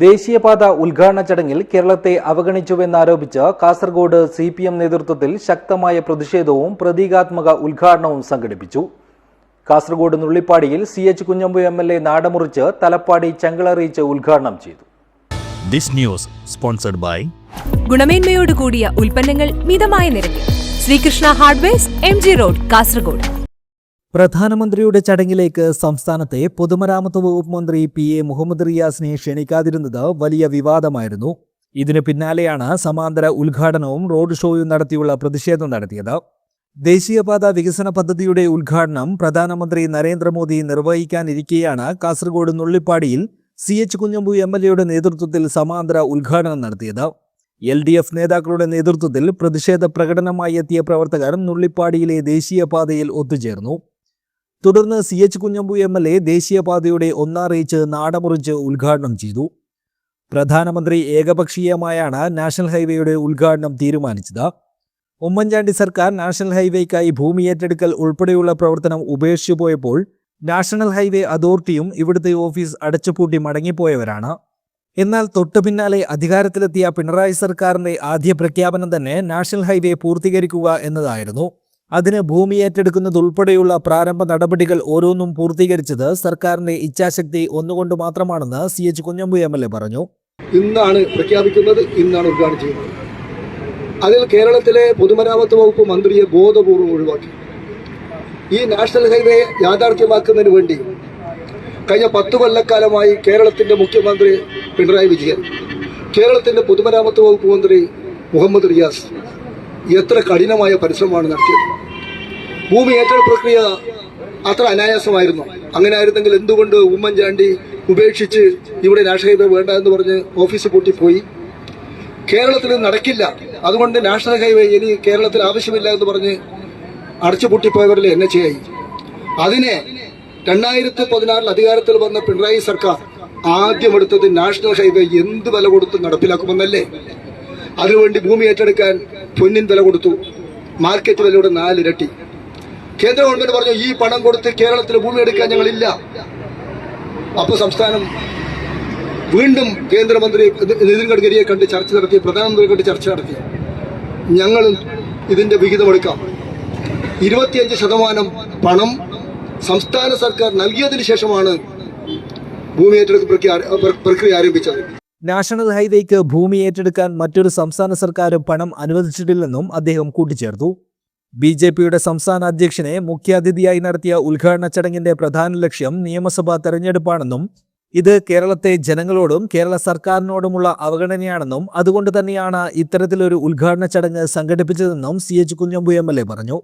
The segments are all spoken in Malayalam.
ദേശീയപാത ഉദ്ഘാടന ചടങ്ങിൽ കേരളത്തെ അവഗണിച്ചുവെന്നാരോപിച്ച് കാസർഗോഡ് CPM നേതൃത്വത്തിൽ ശക്തമായ പ്രതിഷേധവും പ്രതീകാത്മക ഉദ്ഘാടനവും സംഘടിപ്പിച്ചു. കാസർഗോഡ് നുള്ളിപ്പാടിയിൽ CH കുഞ്ഞമ്പു MLA നാടമുറിച്ച് തലപ്പാടി ചങ്കളറിയിച്ച് ഉദ്ഘാടനം ചെയ്തു. This news sponsored by ഗുണമേന്മയോട് കൂടിയ ഉൽപ്പന്നങ്ങൾ മിതമായ നിരക്കിൽ Sreekrishna hardwares MG road Kasaragod. പ്രധാനമന്ത്രിയുടെ ചടങ്ങിലേക്ക് സംസ്ഥാനത്തെ പൊതുമരാമത്ത് വകുപ്പ് മന്ത്രി PA മുഹമ്മദ് റിയാസിനെ ക്ഷണിക്കാതിരുന്നത് വലിയ വിവാദമായിരുന്നു. ഇതിനു പിന്നാലെയാണ് സമാന്തര ഉദ്ഘാടനവും റോഡ് ഷോയും നടത്തിയുള്ള പ്രതിഷേധം നടത്തിയത്. ദേശീയപാത വികസന പദ്ധതിയുടെ ഉദ്ഘാടനം പ്രധാനമന്ത്രി നരേന്ദ്രമോദി നിർവഹിക്കാനിരിക്കെയാണ് കാസർഗോഡ് നുള്ളിപ്പാടിയിൽ CH കുഞ്ഞമ്പു MLAയുടെ നേതൃത്വത്തിൽ സമാന്തര ഉദ്ഘാടനം നടത്തിയത്. LDF നേതാക്കളുടെ നേതൃത്വത്തിൽ പ്രതിഷേധ പ്രകടനമായി എത്തിയ പ്രവർത്തകർ നുള്ളിപ്പാടിയിലെ ദേശീയപാതയിൽ ഒത്തുചേർന്നു. തുടർന്ന് CH കുഞ്ഞമ്പു MLA ദേശീയപാതയുടെ ഒന്നാറിയിച്ച് നാടമുറിച്ച് ഉദ്ഘാടനം ചെയ്തു. പ്രധാനമന്ത്രി ഏകപക്ഷീയമായാണ് നാഷണൽ ഹൈവേയുടെ ഉദ്ഘാടനം തീരുമാനിച്ചത്. ഉമ്മൻചാണ്ടി സർക്കാർ നാഷണൽ ഹൈവേക്കായി ഭൂമി ഏറ്റെടുക്കൽ ഉൾപ്പെടെയുള്ള പ്രവർത്തനം ഉപേക്ഷിച്ചു പോയപ്പോൾ നാഷണൽ ഹൈവേ അതോറിറ്റിയും ഇവിടുത്തെ ഓഫീസ് അടച്ചുപൂട്ടി മടങ്ങിപ്പോയവരാണ്. എന്നാൽ തൊട്ടു പിന്നാലെ അധികാരത്തിലെത്തിയ പിണറായി സർക്കാരിന്റെ ആദ്യ പ്രഖ്യാപനം തന്നെ നാഷണൽ ഹൈവേ പൂർത്തീകരിക്കുക എന്നതായിരുന്നു. അതിന് ഭൂമി ഏറ്റെടുക്കുന്നതുൾപ്പെടെയുള്ള പ്രാരംഭ നടപടികൾ ഓരോന്നും പൂർത്തീകരിച്ചത് സർക്കാരിന്റെ ഇച്ഛാശക്തി ഒന്നുകൊണ്ട് മാത്രമാണെന്ന് CH കുഞ്ഞമ്പു MLA പറഞ്ഞു. ഇന്നാണ് പ്രഖ്യാപിക്കുന്നത്, ഇന്നാണ് ഉദ്ഘാടനം ചെയ്യുന്നത്. അതിൽ കേരളത്തിലെ പൊതുമരാമത്ത് വകുപ്പ് മന്ത്രിയെ ബോധപൂർവ്വം ഒഴിവാക്കി. ഈ നാഷണൽ ഹൈവേ യാഥാർത്ഥ്യമാക്കുന്നതിന് വേണ്ടി കഴിഞ്ഞ 10 കൊല്ലക്കാലമായി കേരളത്തിന്റെ മുഖ്യമന്ത്രി പിണറായി വിജയൻ, കേരളത്തിന്റെ പൊതുമരാമത്ത് വകുപ്പ് മന്ത്രി മുഹമ്മദ് റിയാസ് എത്ര കഠിനമായ പരിശ്രമമാണ് നടത്തിയത്. ഭൂമി ഏറ്റെടുക്കൽ പ്രക്രിയ അത്ര അനായാസമായിരുന്നു. അങ്ങനെ ആയിരുന്നെങ്കിൽ എന്തുകൊണ്ട് ഉമ്മൻചാണ്ടി ഉപേക്ഷിച്ച് ഇവിടെ നാഷണൽ ഹൈവേ വേണ്ട എന്ന് പറഞ്ഞ് ഓഫീസ് പൂട്ടിപ്പോയി? കേരളത്തിൽ നടക്കില്ല, അതുകൊണ്ട് നാഷണൽ ഹൈവേ ഇനി കേരളത്തിൽ ആവശ്യമില്ല എന്ന് പറഞ്ഞ് അടച്ചുപൂട്ടിപ്പോയവരിൽ NHAI. അതിനെ 2016 അധികാരത്തിൽ വന്ന പിണറായി സർക്കാർ ആദ്യം എടുത്തത് നാഷണൽ ഹൈവേ എന്ത് വില കൊടുത്ത് നടപ്പിലാക്കുമെന്നല്ലേ. അതിനുവേണ്ടി ഭൂമി ഏറ്റെടുക്കാൻ പൊന്നിൻ വില കൊടുത്തു, മാർക്കറ്റ് വിലയുടെ 4 ഇരട്ടി. കേന്ദ്ര ഗവൺമെന്റ് പറഞ്ഞു ഈ പണം കൊടുത്ത് കേരളത്തിൽ ഭൂമി എടുക്കാൻ ഞങ്ങളില്ല. അപ്പോൾ സംസ്ഥാനം വീണ്ടും കേന്ദ്രമന്ത്രി നിതിൻ ഗഡ്കരിയെ കണ്ട് ചർച്ച നടത്തി, പ്രധാനമന്ത്രിയെ കണ്ട് ചർച്ച നടത്തി. ഞങ്ങളും ഇതിന്റെ വിഹിതമെടുക്കാം. 25% പണം സംസ്ഥാന സർക്കാർ നൽകിയതിനു ശേഷമാണ് ഭൂമി ഏറ്റെടുക്കൽ പ്രക്രിയ ആരംഭിച്ചത്. നാഷണൽ ഹൈവേക്ക് ഭൂമി ഏറ്റെടുക്കാൻ മറ്റൊരു സംസ്ഥാന സർക്കാരും പണം അനുവദിച്ചിട്ടില്ലെന്നും അദ്ദേഹം കൂട്ടിച്ചേർത്തു. BJPയുടെ സംസ്ഥാന അധ്യക്ഷനെ മുഖ്യാതിഥിയായി നടത്തിയ ഉദ്ഘാടന ചടങ്ങിന്റെ പ്രധാന ലക്ഷ്യം നിയമസഭാ തെരഞ്ഞെടുപ്പാണെന്നും ഇത് കേരളത്തെ ജനങ്ങളോടും കേരള സർക്കാരിനോടുമുള്ള അവഗണനയാണെന്നും അതുകൊണ്ട് തന്നെയാണ് ഇത്തരത്തിലൊരു ഉദ്ഘാടന ചടങ്ങ് സംഘടിപ്പിച്ചതെന്നും CH കുഞ്ഞമ്പു MLA പറഞ്ഞു.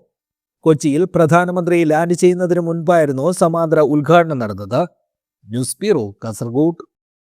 കൊച്ചിയിൽ പ്രധാനമന്ത്രി ലാൻഡ് ചെയ്യുന്നതിന് മുൻപായിരുന്നു സമാന്തര ഉദ്ഘാടനം നടന്നത്. News bureau, Kasaragod.